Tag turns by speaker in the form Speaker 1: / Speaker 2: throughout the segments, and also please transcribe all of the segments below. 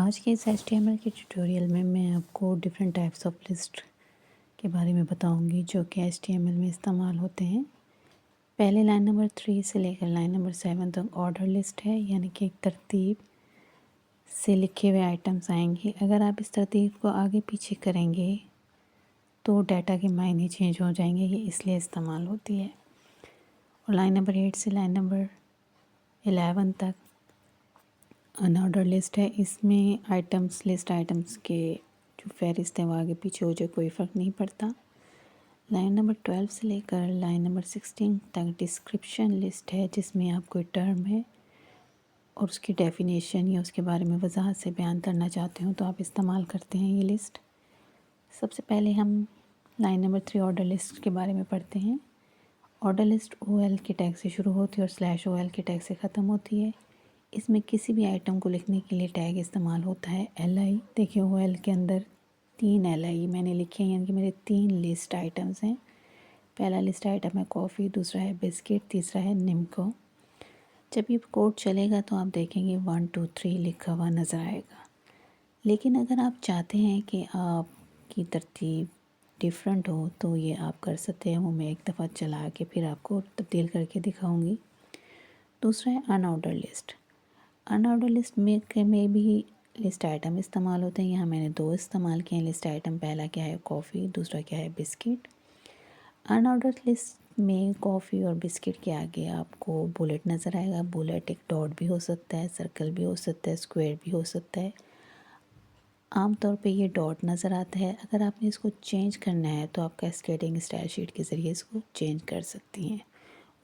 Speaker 1: आज के इस HTML के ट्यूटोरियल में मैं आपको डिफरेंट टाइप्स ऑफ लिस्ट के बारे में बताऊंगी जो कि HTML में इस्तेमाल होते हैं। पहले लाइन नंबर 3 से लेकर लाइन नंबर 7 तक ऑर्डर लिस्ट है, यानी कि एक तरतीब से लिखे हुए आइटम्स आएंगे। अगर आप इस तरतीब को आगे पीछे करेंगे तो डाटा के मायने चेंज हो जाएंगे, ये इसलिए इस्तेमाल होती है। और लाइन नंबर 8 से लाइन नंबर 11 तक अनऑर्डर लिस्ट है। इसमें लिस्ट आइटम्स के जो फहरिस्त है वो आगे पीछे हो जाए, कोई फ़र्क नहीं पड़ता। लाइन नंबर 12 से लेकर लाइन नंबर 16 तक डिस्क्रिप्शन लिस्ट है, जिसमें आप कोई टर्म है और उसकी डेफिनेशन या उसके बारे में वजाहत से बयान करना चाहते हो तो आप इस्तेमाल करते हैं ये लिस्ट। सबसे पहले हम लाइन नंबर 3 ऑर्डर लिस्ट के बारे में पढ़ते हैं। ऑर्डर लिस्ट OL के टैग से शुरू होती है और /OL के टैग से ख़त्म होती है। इसमें किसी भी आइटम को लिखने के लिए टैग इस्तेमाल होता है LI। देखिए OL के अंदर 3 LI मैंने लिखे हैं, यानी कि मेरे 3 लिस्ट आइटम्स हैं। पहला लिस्ट आइटम है कॉफ़ी, दूसरा है बिस्किट, तीसरा है निम्को। जब ये कोड चलेगा तो आप देखेंगे 1 2 3 लिखा हुआ नज़र आएगा। लेकिन अगर आप चाहते हैं कि आपकी तरतीब डिफरेंट हो तो ये आप कर सकते हैं। वो मैं एक दफ़ा चला के फिर आपको तब्दील करके दिखाऊंगी। दूसरा है अनऑर्डर लिस्ट। अनऑर्डर लिस्ट में भी लिस्ट आइटम इस्तेमाल होते हैं। यहाँ मैंने 2 इस्तेमाल किए हैं लिस्ट आइटम। पहला क्या है कॉफ़ी, दूसरा क्या है बिस्किट। अनऑर्डर लिस्ट में कॉफ़ी और बिस्किट के आगे आपको बुलेट नज़र आएगा। बुलेट एक डॉट भी हो सकता है, सर्कल भी हो सकता है, स्क्वायर भी हो सकता है। आमतौर पे ये डॉट नज़र आता है। अगर आपने इसको चेंज करना है तो आप कैस्केडिंग स्टाइल शीट के ज़रिए इसको चेंज कर सकती हैं।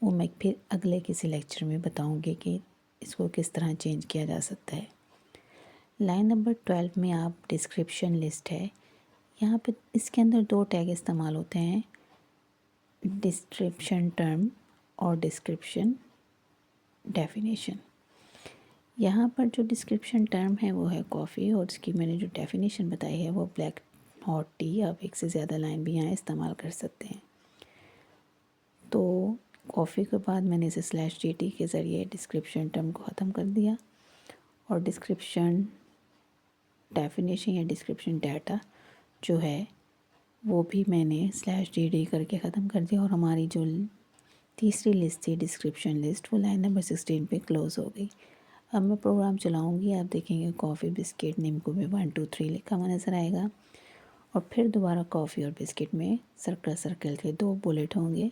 Speaker 1: वो मैं फिर अगले किसी लेक्चर में बताऊंगी कि इसको किस तरह चेंज किया जा सकता है। लाइन नंबर 12 में आप डिस्क्रिप्शन लिस्ट है। यहाँ पे इसके अंदर 2 टैग इस्तेमाल होते हैं, डिस्क्रिप्शन टर्म और डिस्क्रिप्शन डेफिनेशन। यहाँ पर जो डिस्क्रिप्शन टर्म है वो है कॉफ़ी और उसकी मैंने जो डेफिनेशन बताई है वो ब्लैक हॉट टी। आप एक से ज़्यादा लाइन भी यहाँ इस्तेमाल कर सकते हैं। तो कॉफ़ी के बाद मैंने इसे /GT के ज़रिए डिस्क्रिप्शन टर्म को ख़त्म कर दिया और डिस्क्रिप्शन डेफिनेशन या डिस्क्रिप्शन डाटा जो है वो भी मैंने /DD करके ख़त्म कर दिया। और हमारी जो तीसरी लिस्ट थी डिस्क्रिप्शन लिस्ट, वो लाइन नंबर 16 पे क्लोज़ हो गई। अब मैं प्रोग्राम चलाऊँगी, आप देखेंगे कॉफ़ी बिस्किट निम्को में 1 2 3 लिखा हुआ नज़र आएगा। और फिर दोबारा कॉफ़ी और बिस्किट में सर्कल के 2 बुलेट होंगे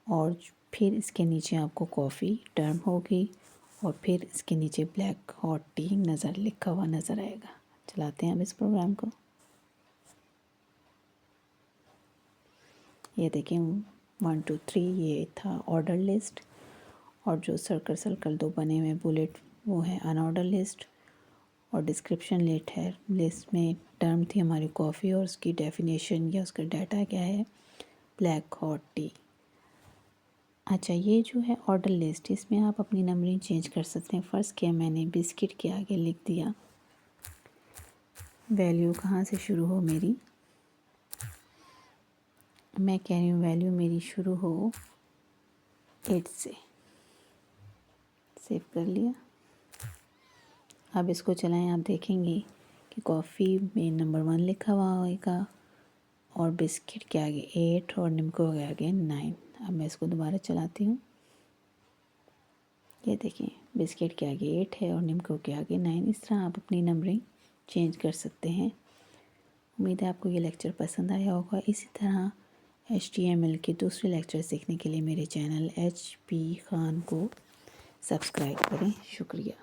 Speaker 1: और फिर इसके नीचे आपको कॉफ़ी टर्म होगी और फिर इसके नीचे ब्लैक हॉट टी लिखा हुआ नज़र आएगा। चलाते हैं अब इस प्रोग्राम को। ये देखें 1 2 3 ये था ऑर्डर लिस्ट और जो सर्कल 2 बने हुए बुलेट वो है अनऑर्डर लिस्ट। और डिस्क्रिप्शन लिस्ट में टर्म थी हमारी कॉफ़ी और उसकी डेफिनेशन या उसका डाटा क्या है ब्लैक हॉट टी। अच्छा, ये जो है ऑर्डर लिस्ट, इसमें आप अपनी नंबरिंग चेंज कर सकते हैं। फ़र्ज़ किया मैंने बिस्किट के आगे लिख दिया वैल्यू कहाँ से शुरू हो मेरी, मैं कह रही हूँ वैल्यू मेरी शुरू हो 8 से। सेव कर लिया। अब इसको चलाएं, आप देखेंगे कि कॉफ़ी में नंबर 1 लिखा हुआ होगा और बिस्किट के आगे 8 और निम्को के आगे 9। अब मैं इसको दोबारा चलाती हूँ। ये देखें बिस्किट के आगे 8 है और निम्को के आगे 9। इस तरह आप अपनी नंबरिंग चेंज कर सकते हैं। उम्मीद है आपको ये लेक्चर पसंद आया होगा। इसी तरह HTML के दूसरे लेक्चर सीखने के लिए मेरे चैनल HP खान को सब्सक्राइब करें। शुक्रिया।